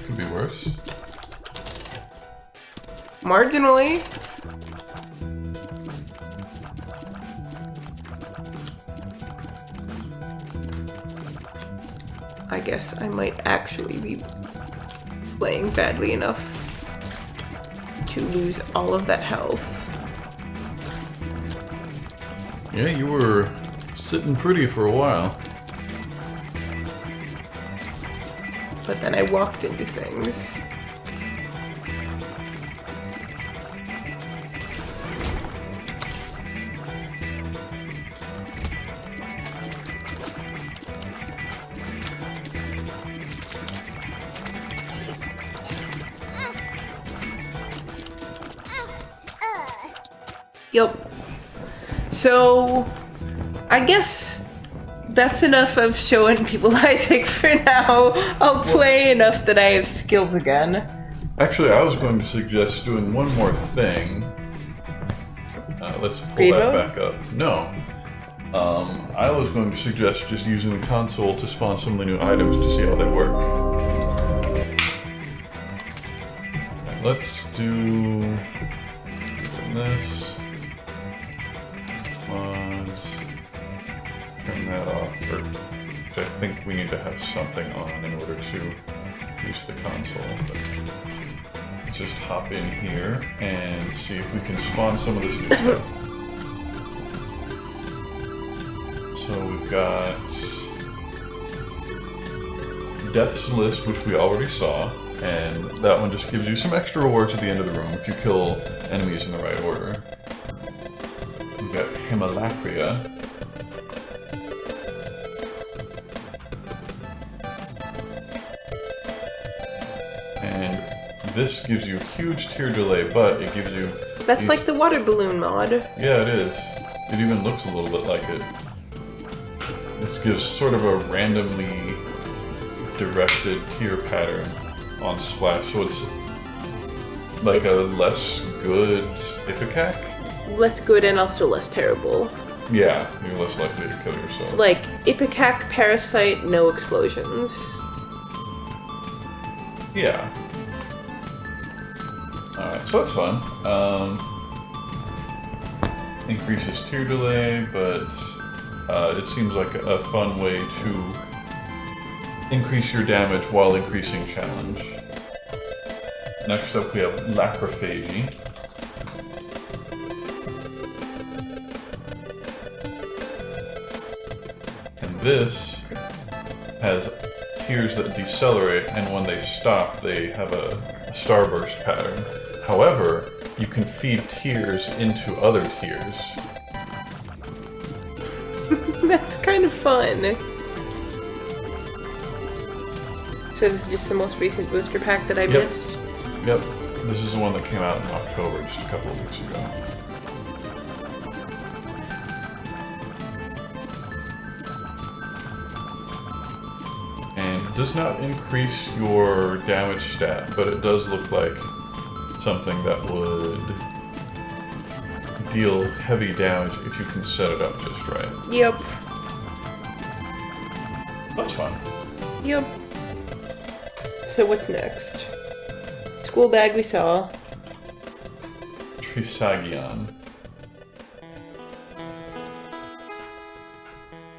Could be worse. Marginally. I guess I might actually be playing badly enough to lose all of that health. Yeah, you were sitting pretty for a while. But then I walked into things. Yup. So, I guess that's enough of showing people Isaac for now. I'll play enough that I have skills again. Actually, I was going to suggest doing one more thing. Let's pull Grade that mode? back up. No. I was going to suggest just using the console to spawn some of the new items to see how they work. Let's do this. Let's turn that off. I think we need to have something on in order to use the console. But let's just hop in here and see if we can spawn some of this new stuff. So we've got Death's List, which we already saw, and that one just gives you some extra rewards at the end of the room if you kill enemies in the right order. We've got Himalathria. And this gives you a huge tier delay, but it gives you... That's these- like the water balloon mod. Yeah, it is. It even looks a little bit like it. This gives sort of a randomly directed tier pattern on Splash, so it's like It's- a less good Ipecac? Less good and also less terrible. Yeah, you're less likely to kill yourself. It's like Ipecac, Parasite, no explosions. Yeah. Alright, so that's fun. Increases tier delay, but it seems like a fun way to increase your damage while increasing challenge. Next up we have Lacrophagy. And this has tiers that decelerate, and when they stop, they have a starburst pattern. However, you can feed tiers into other tiers. That's kind of fun. So this is just the most recent booster pack that I missed? Yep, this is the one that came out in October, just a couple of weeks ago. And it does not increase your damage stat, but it does look like something that would deal heavy damage if you can set it up just right. Yep. That's fun. Yep. So what's next? School bag we saw. Trisagion.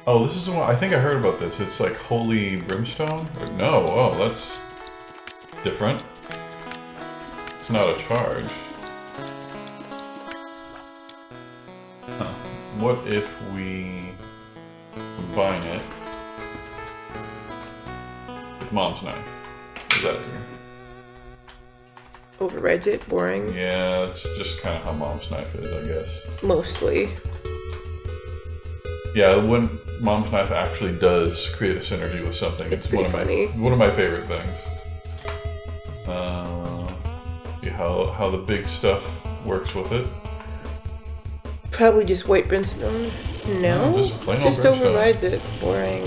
Oh, this is the one, I think I heard about this. It's like Holy Brimstone? Or, no, oh, that's different. It's not a charge. Huh. What if we combine it with Mom's Knife? Is that here? Overrides it. Boring. Yeah, that's just kind of how Mom's Knife is, I guess. Mostly. Yeah, when Mom's Knife actually does create a synergy with something, It's pretty funny. One of my favorite things. See how the big stuff works with it. Probably just white brimstone. No? No, just plain old Just brimstone. overrides it. Boring.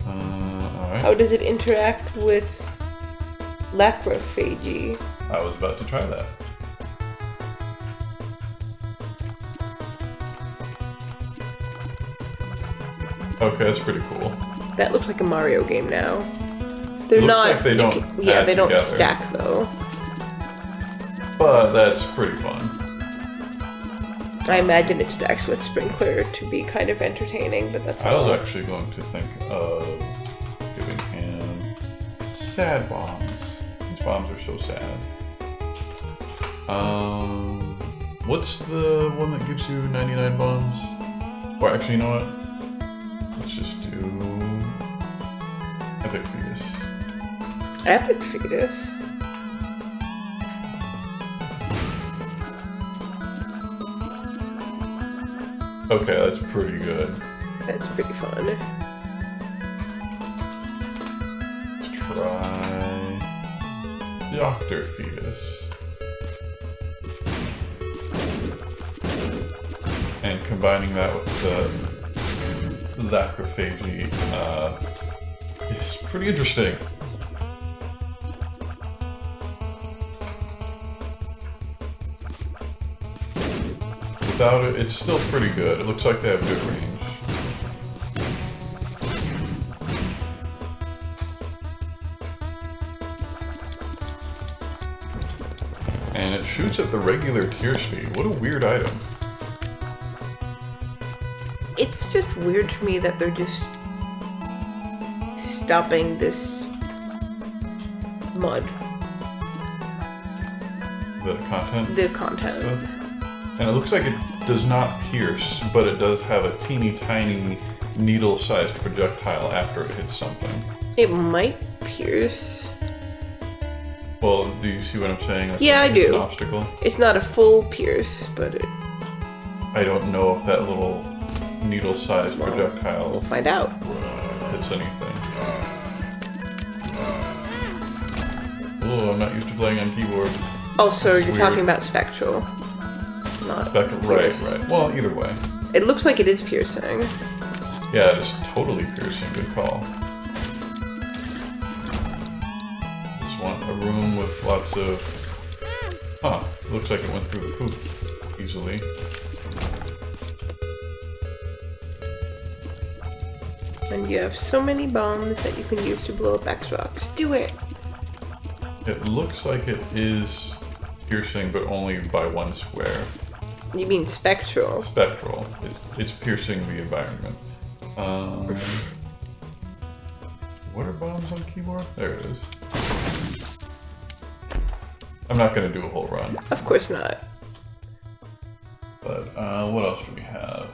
Alright. How does it interact with Lacrophagy? I was about to try that. Okay, that's pretty cool. That looks like a Mario game now. They're Looks not. like they you don't yeah, add they don't together. stack though. But that's pretty fun. I imagine it stacks with Sprinkler to be kind of entertaining, but that's I all. was actually going to think of giving him sad bombs. These bombs are so sad. What's the one that gives you 99 bombs? Or actually, you know what? Let's just do Epic Fetus. Epic Fetus. Okay, that's pretty good. That's pretty fun. Let's try Doctor Fetus. combining that with the Lacrophagy is pretty interesting. Without it, it's still pretty good. It looks like they have good range. And it shoots at the regular tear speed. What a weird item. It's just weird to me that they're just stopping this mud. The content? The content. Stuff. And it looks like it does not pierce, but it does have a teeny tiny needle-sized projectile after it hits something. It might pierce. Well, do you see what I'm saying? Like Yeah, I it's do. An obstacle. It's not a full pierce, but it... I don't know if that little needle-sized We'll projectile find out. hits anything. Oh, I'm not used to playing on keyboard. Also, you're Weird. talking about Spectral. Not Right, pierce. right. Well, either way. It looks like it is piercing. Yeah, it is totally piercing. Good call. Just want a room with lots of... Huh. Looks like it went through the poop easily. And you have so many bombs that you can use to blow up X rocks. Do it! It looks like it is piercing, but only by one square. You mean Spectral? Spectral. It's piercing the environment. What are bombs on keyboard? There it is. I'm not going to do a whole run. Of course not. But what else do we have?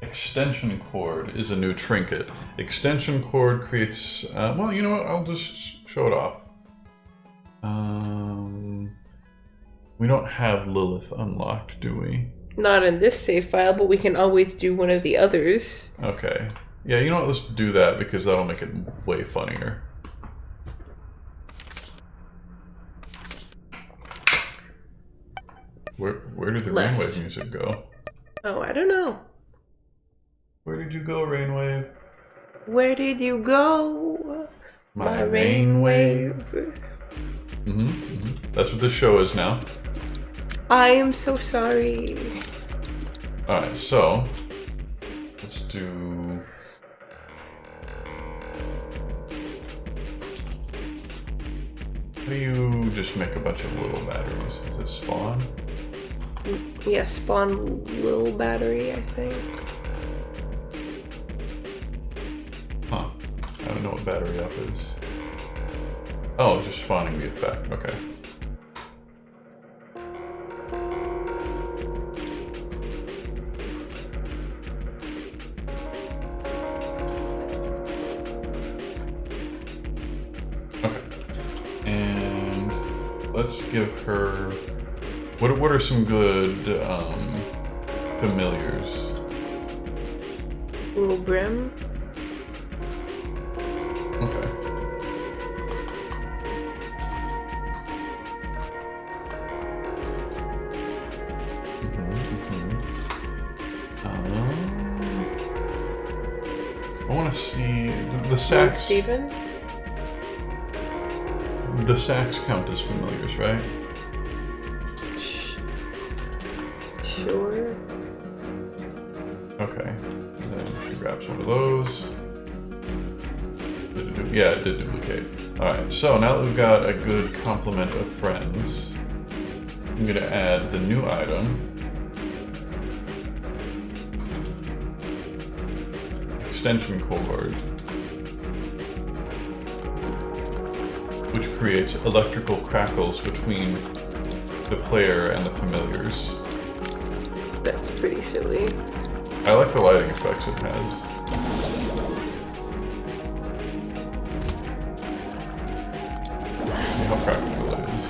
Extension cord is a new trinket. Extension cord creates... well, you know what? I'll just show it off. We don't have Lilith unlocked, do we? Not in this save file, but we can always do one of the others. Okay. Yeah, you know what? Let's do that because that'll make it way funnier. Where did the Left. Rainwave music go? Oh, I don't know. Where did you go, Rainwave? Where did you go? My Rainwave. That's what this show is now. I am so sorry. Alright, so let's do... How do you just make a bunch of little batteries? Is it spawn? Yeah, spawn Lil battery, I think. Huh. I don't know what battery up is. Oh, just spawning the effect. Okay. Let's give her... What are some good familiars? Little Grim. Okay. I want to see the sacks. Steven? The sacks count as familiars, right? Sure. Okay. Then she grabs one of those. Yeah, it did duplicate. Alright, so now that we've got a good complement of friends, I'm going to add the new item. Extension cord. Which creates electrical crackles between the player and the familiars. That's pretty silly. I like the lighting effects it has. See how practical it is.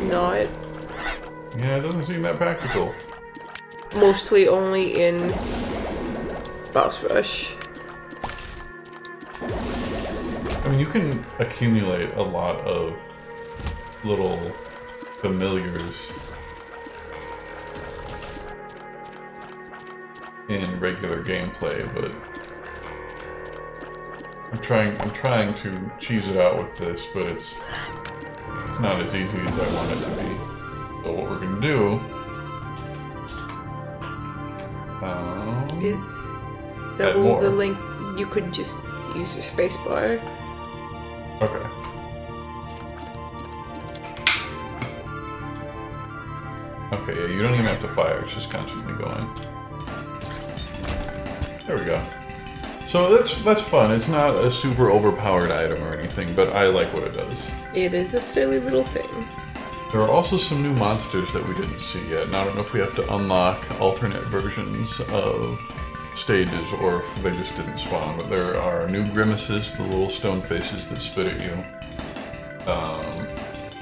Not. Yeah, it doesn't seem that practical. Mostly only in Boss Rush. I mean, you can accumulate a lot of little familiars in regular gameplay, but I'm trying to cheese it out with this, but it's not as easy as I want it to be. So what we're gonna do is add double more. the link. You could just use your spacebar. Okay. Okay, yeah, you don't even have to fire, it's just constantly going. There we go. So that's fun. It's not a super overpowered item or anything, but I like what it does. It is a silly little thing. There are also some new monsters that we didn't see yet, and I don't know if we have to unlock alternate versions of stages or if they just didn't spawn, but there are new grimaces, the little stone faces that spit at you.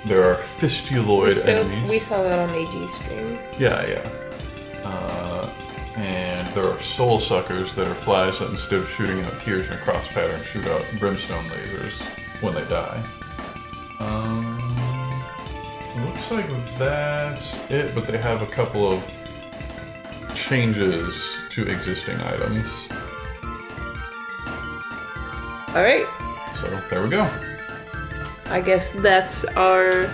There are fistuloid enemies. We saw that on AG's stream. Yeah. And there are soul suckers that are flies that instead of shooting out tears in a cross pattern, shoot out brimstone lasers when they die. Looks like that's it, but they have a couple of changes to existing items. Alright, So there we go. I guess that's our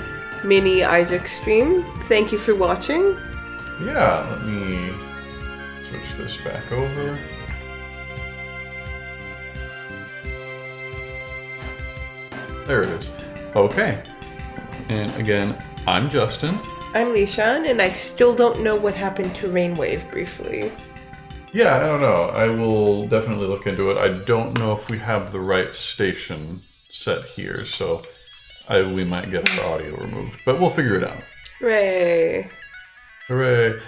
mini Isaac stream. Thank you for watching. Yeah, let me switch this back over. There it is. Okay. And again, I'm Justin. I'm Lishan, and I still don't know what happened to Rainwave briefly. Yeah, I don't know. I will definitely look into it. I don't know if we have the right station set here, so we might get our audio removed, but we'll figure it out. Hooray! Hooray!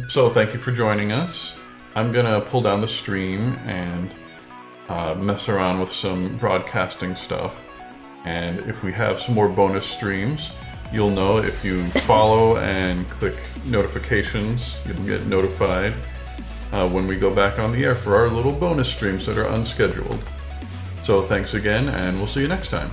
So thank you for joining us. I'm gonna pull down the stream and mess around with some broadcasting stuff. And if we have some more bonus streams, you'll know if you follow and click notifications, you'll get notified when we go back on the air for our little bonus streams that are unscheduled. So thanks again, and we'll see you next time.